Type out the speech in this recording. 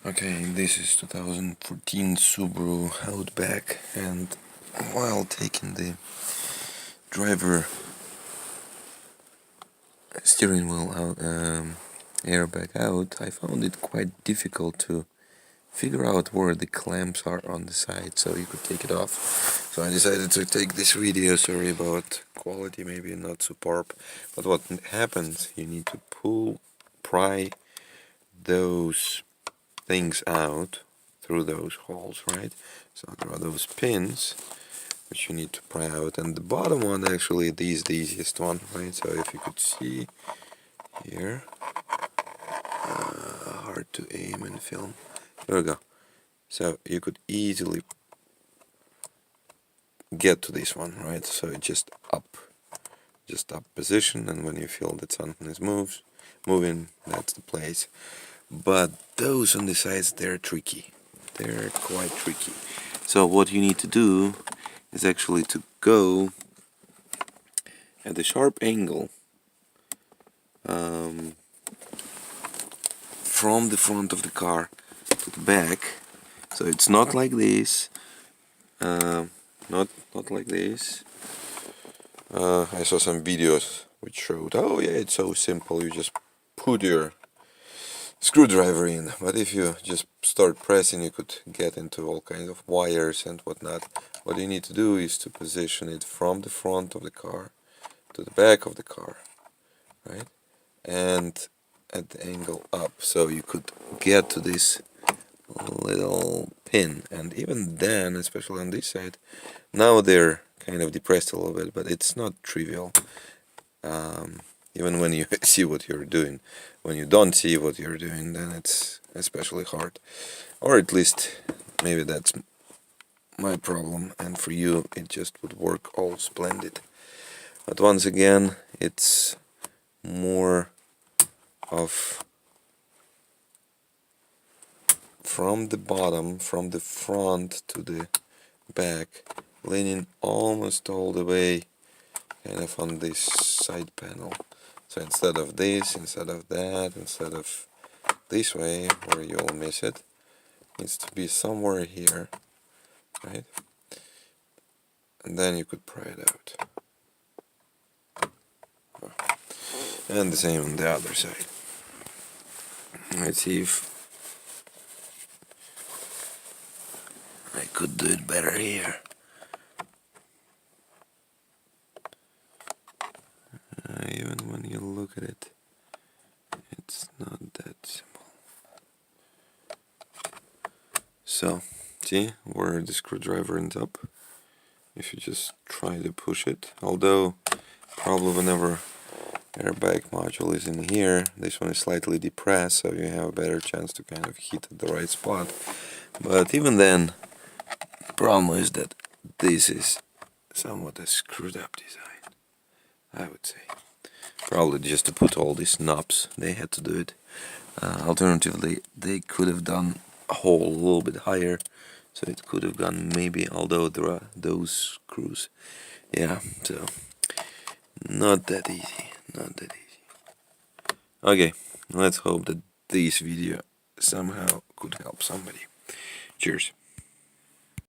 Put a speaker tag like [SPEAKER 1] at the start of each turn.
[SPEAKER 1] Okay, this is 2014 Subaru Outback, and while taking the driver steering wheel out, airbag out, I found it quite difficult to figure out where the clamps are on the side, so you could take it off. So I decided to take this video. Sorry about quality, maybe not superb, but what happens, you need to pry those things out through those holes, right? So there are those pins which you need to pry out, and the bottom one actually is the easiest one, right? So if you could see here, hard to aim and film. There we go. So you could easily get to this one, right? So it's just up position, and when you feel that something is moving, that's the place. But those on the sides, they're tricky. They're quite tricky. So what you need to do is actually to go at a sharp angle from the front of the car to the back. So it's not like this, not like this. I saw some videos which showed, oh yeah, it's so simple, you just put your screwdriver in, but if you just start pressing, you could get into all kinds of wires and whatnot. What you need to do is to position it from the front of the car to the back of the car, right? And at the angle up, so you could get to this little pin. And even then, especially on this side, now they're kind of depressed a little bit, but it's not trivial. Even when you see what you're doing. When you don't see what you're doing, then it's especially hard. Or at least, maybe that's my problem, and for you it just would work all splendid. But once again, it's more of from the bottom, from the front to the back, leaning almost all the way kind of on this side panel. So instead of this, instead of that, instead of this way where you'll miss it, needs to be somewhere here, right? And then you could pry it out. And the same on the other side. Let's see if I could do it better here. Even when you look at it, it's not that simple. So, see where the screwdriver ends up? If you just try to push it, although probably whenever airbag module is in here, this one is slightly depressed, so you have a better chance to kind of hit at the right spot. But even then, the problem is that this is somewhat a screwed up design, I would say. Probably just to put all these knobs, they had to do it. Alternatively, they could have done a hole a little bit higher, so it could have gone maybe, although there are those screws. Yeah, so not that easy, not that easy. Okay, let's hope that this video somehow could help somebody. Cheers.